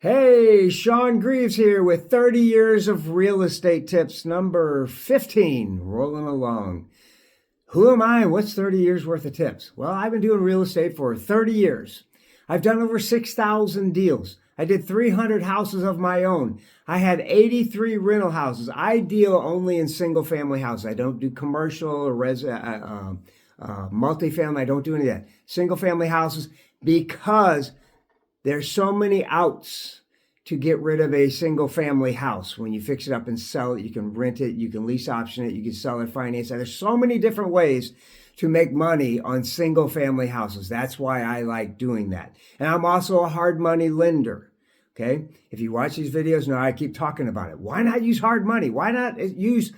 Hey, Shawn Greeves here with 30 years of real estate tips, number 15, rolling along. Who am I and what's 30 years worth of tips? Well, I've been doing real estate for 30 years. I've done over 6,000 deals. I did 300 houses of my own. I had 83 rental houses. I deal only in single family houses. I don't do commercial or multifamily. I don't do any of that. Single family houses because there's so many outs to get rid of a single family house. When you fix it up and sell it, you can rent it, you can lease option it, you can sell it, finance it. There's so many different ways to make money on single family houses. That's why I like doing that. And I'm also a hard money lender. Okay. If you watch these videos, now I keep talking about it. Why not use hard money? Why not use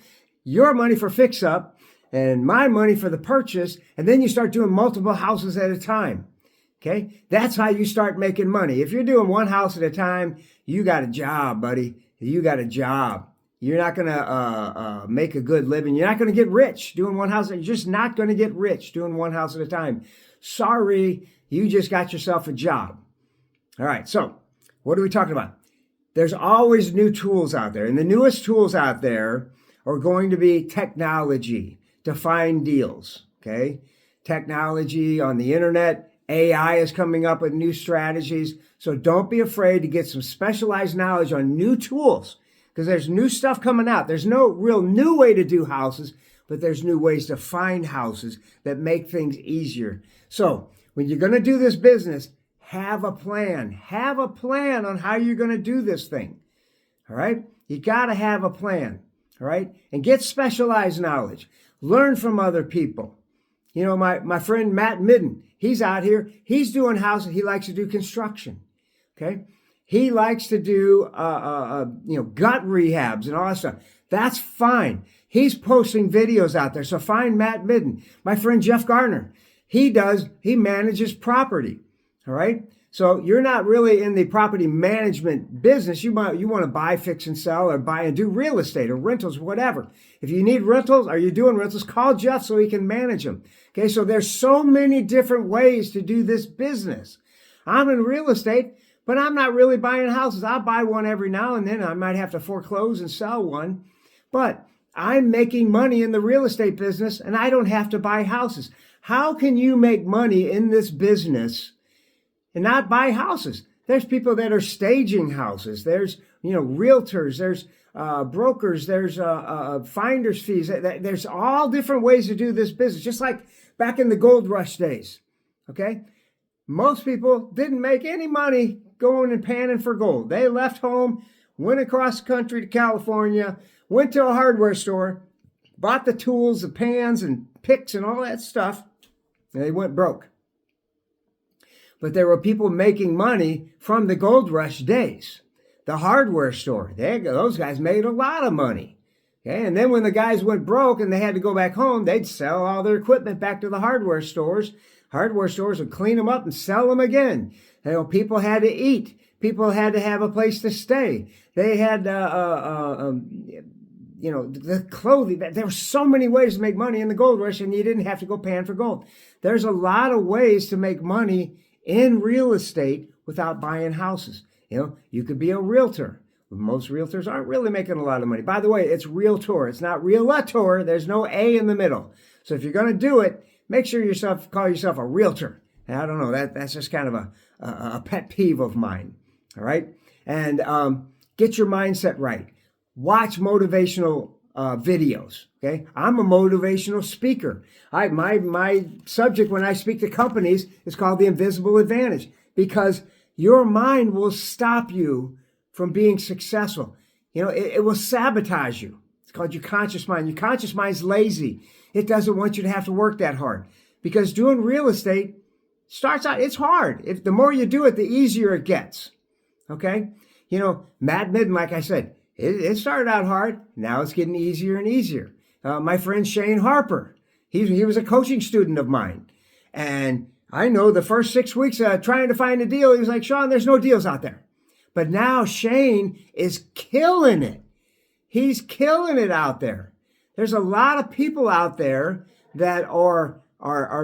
your money for fix up and my money for the purchase? And then you start doing multiple houses at a time. Okay, that's how you start making money. If you're doing one house at a time, you got a job, buddy. You got a job. You're not going to make a good living. You're not going to get rich doing one house. You're just not going to get rich doing one house at a time. Sorry, you just got yourself a job. All right, so what are we talking about? There's always new tools out there. And the newest tools out there are going to be technology to find deals. Okay, technology on the internet. AI is coming up with new strategies. So don't be afraid to get some specialized knowledge on new tools because there's new stuff coming out. There's no real new way to do houses, but there's new ways to find houses that make things easier. So when you're going to do this business, have a plan. Have a plan on how you're going to do this thing. All right? You got to have a plan. All right? And get specialized knowledge. Learn from other people. You know, my friend Matt Midden, he's out here. He's doing houses. He likes to do construction. Okay. He likes to do, gut rehabs and all that stuff. That's fine. He's posting videos out there. So find Matt Midden. My friend Jeff Garner, he manages property. All right. So you're not really in the property management business. You want to buy, fix, and sell, or buy and do real estate or rentals, whatever. If you need rentals, are you doing rentals? Call Jeff so he can manage them. Okay, so there's so many different ways to do this business. I'm in real estate, but I'm not really buying houses. I'll buy one every now and then. I might have to foreclose and sell one, but I'm making money in the real estate business and I don't have to buy houses. How can you make money in this business and not buy houses? There's people that are staging houses. There's, realtors. There's brokers. There's finder's fees. There's all different ways to do this business. Just like back in the gold rush days. Okay, most people didn't make any money going and panning for gold. They left home, went across the country to California, went to a hardware store, bought the tools, the pans and picks and all that stuff, and they went broke. But there were people making money from the gold rush days. The hardware store, those guys made a lot of money. Okay, and then when the guys went broke and they had to go back home, they'd sell all their equipment back to the hardware stores. Hardware stores would clean them up and sell them again. People had to eat. People had to have a place to stay. They had, the clothing. There were so many ways to make money in the gold rush, and you didn't have to go pan for gold. There's a lot of ways to make money in real estate without buying houses. You could be a realtor. Most realtors aren't really making a lot of money. By the way, it's realtor. It's not realtor. There's no A in the middle. So if you're going to do it, make sure call yourself a realtor. And I don't know, that's just kind of a pet peeve of mine. All right. And get your mindset right. Watch motivational videos. Okay. I'm a motivational speaker. My subject when I speak to companies is called the invisible advantage, because your mind will stop you from being successful. It will sabotage you. It's called your conscious mind. Your conscious mind's lazy. It doesn't want you to have to work that hard, because doing real estate starts out, it's hard. The more you do it, the easier it gets. Okay. Matt Midden, like I said, it started out hard. Now it's getting easier and easier. My friend Shane Harper, he was a coaching student of mine. And I know the first 6 weeks trying to find a deal, he was like, Shawn, there's no deals out there. But now Shane is killing it. He's killing it out there. There's a lot of people out there that are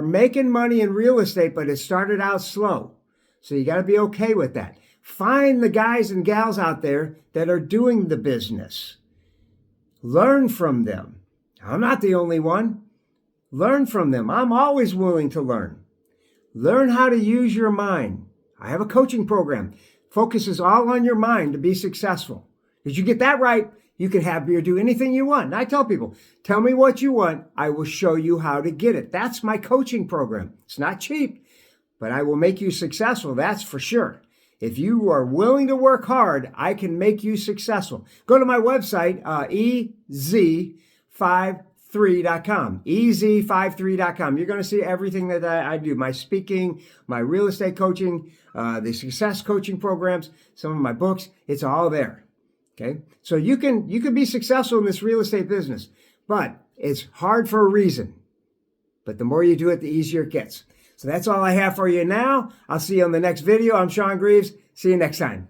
making money in real estate, but it started out slow. So you got to be okay with that. Find the guys and gals out there that are doing the business. Learn from them. I'm not the only one. Learn from them. I'm always willing to learn. Learn how to use your mind. I have a coaching program. Focuses all on your mind to be successful. If you get that right, you can have or do anything you want. And I tell people, tell me what you want. I will show you how to get it. That's my coaching program. It's not cheap, but I will make you successful. That's for sure. If you are willing to work hard, I can make you successful. Go to my website, ez53.com, ez53.com. You're going to see everything that I do, my speaking, my real estate coaching, the success coaching programs, some of my books. It's all there. Okay. So you can be successful in this real estate business, but it's hard for a reason. But the more you do it, the easier it gets. So that's all I have for you now. I'll see you on the next video. I'm Shawn Greeves. See you next time.